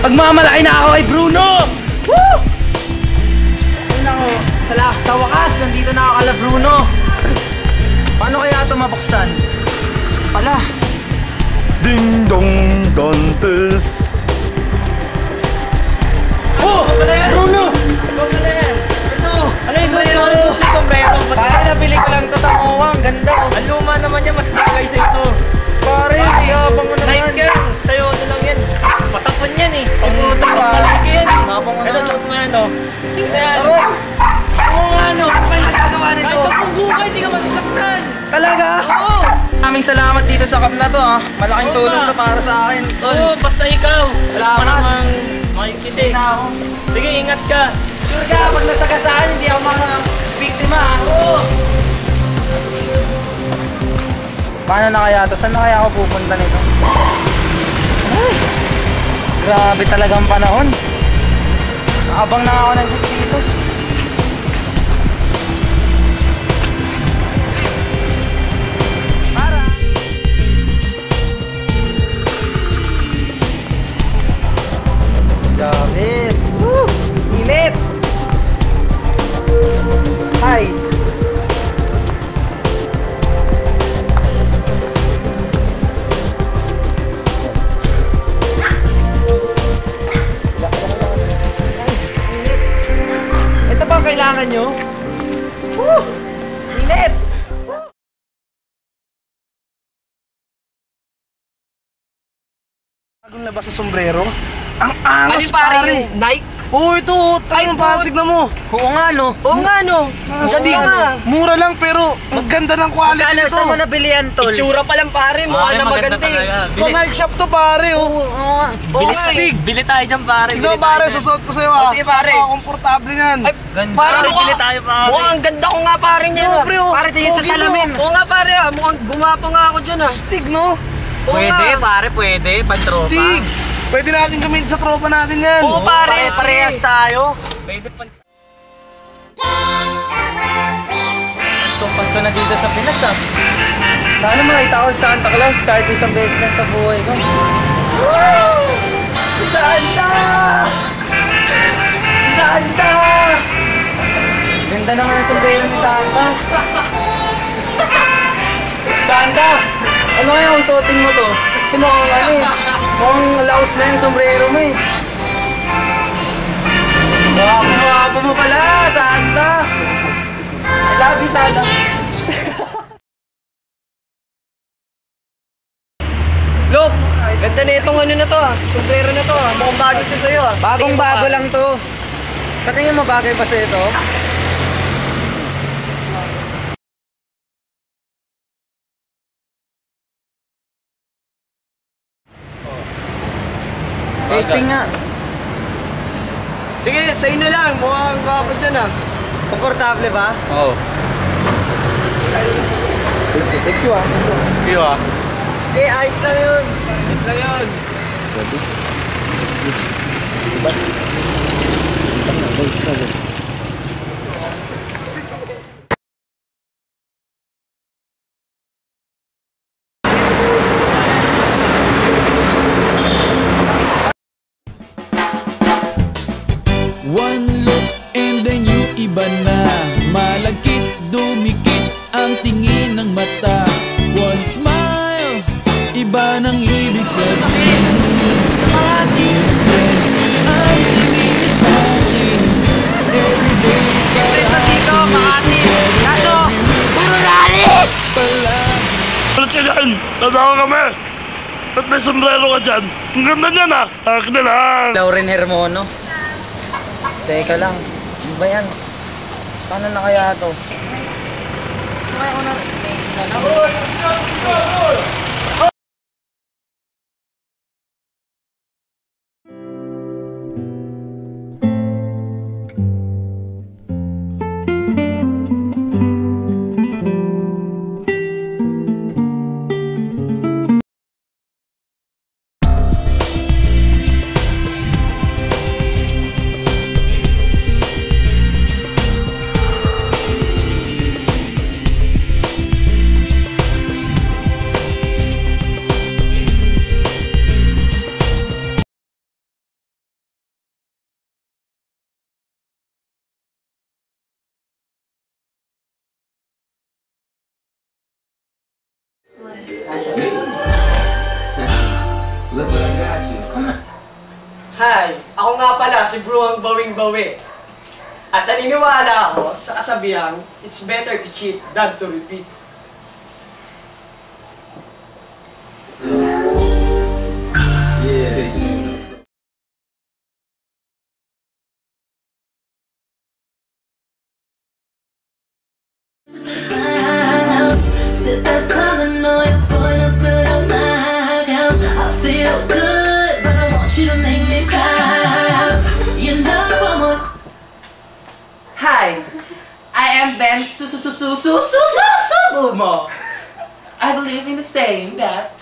Magmamalaki na ako kay Bruno! Woo! Ay nako, sa wakas, nandito na ako kala Bruno. Paano kaya ito mabuksan? Pala. Ding dong dantes. Oh! Bruno! Ito! Ano yung sombrero? Pare, nabili ko lang ito sa Moa. Ang ganda oh. Ang luma naman yan, mas bagay sa ito. Pare, yabang mo naman. Like yan, sa'yo ano lang yan. Patakpan yan eh. Pagputa pa. Palagi yan eh. Yabang mo Ito, naman. suot mo yan o. Tingnan. Aray! Oo nga no, ano ba yung nagkagawa nito? Kahit kapag buka, hindi ka masasaktan. Talaga? Oo. Aming salamat dito sa cup na to ha. Malaking Oo tulong ba? to para sa akin. Tol. Oo, basta ikaw. Salamat. Wala namang makikita eh. Na ako. Sige, ingat ka. Sure ka, pag nasagasaan, hindi ako mga biktima ha. Oo. Paano na kaya to? Saan na kaya ako pupunta nito? Ay, grabe talagang panahon. Nakabang na ako ng jeep dito. Para. Gamit. Woo! Init! Hi! Ito ba ang kailangan nyo? Woo! Init! Bagong labas sa sombrero. Ang angas pare! Nike? Oo, ito! Tayong plastic na mo! Oo nga no! Oo nga no. Astig nga. Mura lang pero ang ganda ng quality nito. Saan mo nabilihan tol? Itsura pa lang pare, mukha na maganda eh. Sa Nike shop to pare oh. Oo nga. Astig. Bili tayo dyan pare. Tignan mo pare, susuot ko sa'yo Oh, sige, pare. Komportable niyan. Ay, pare Bili tayo pare. mukhang ganda ko nga pare niya. Oo, pre, oh. Pare tingin sa Pogi mo. salamin. Oo nga pare ah, mukhang gumapo nga ako dyan ah. Astig no? Oo nga. Pare, pwede. Pantropa. Astig! Pwede natin gamitin sa tropa natin yan. Oo pare, Pare-parehas sige. tayo. Pwede pan... Pasko na dito sa Pinas ah. Sana makita ko si Santa Claus kahit isang beses lang sa buhay ko. Woo! Santa! Santa! Ganda naman ang sombrero ni Santa. Santa! Ano kaya kung suotin mo to? Kasi mukhang ano eh. Mukhang laos na yung sombrero mo eh. Guwapo mo pala, Santa! I love you, Santa. Look, ganda na itong ano na to ah. Sombrero na to ah. Mukhang bagay to sa'yo ah. Bagong Tingin mo, bago ah. lang to. Sa tingin mo bagay ba sa ito? Tasting nga. Sige, sa'yo na lang. Mukhang gwapo dyan ah. Komportable ba? Oo. Thank you ah. Iyo ah. Eh, ayos lang yun. Yes lang yun. One look and then you iba na. Malagkit, dumikit ang tingin ng mata. One smile, iba nang ibig sabihin. Dear friends, ang tingin niya sa akin. Everyday Prito dito, Makati. Kaso, puro lalit! palagi. Ano siya dyan? Nasama kami! Ba't may sombrero ka dyan? Ang ganda niyan ah! Akin na lang! Lauren Hermono. Teka lang. Ano ba yan? Paano na kaya to? Kaya ko na. Hi, ako nga pala si Bruang Bawing-Bawi. At naniniwala ako sa kasabihang, it's better to cheat than to repeat. Sip that southern oil, boy, don't spill it on my gown. I feel good, but I want you to make me cry. You know I'm on. Hi, I am Ben Subumo. I believe in the saying that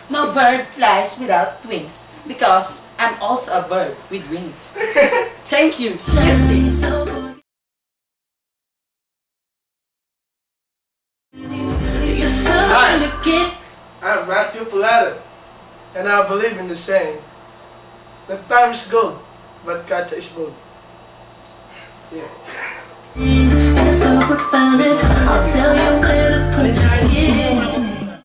no bird flies without wings because I'm also a bird with wings. Thank you. Music. So good. You're so to get. I'm Matthew Pilata, and I believe in the saying that time is gold, but kacha is gold. Yeah. You're so profound, I'll tell you where to put your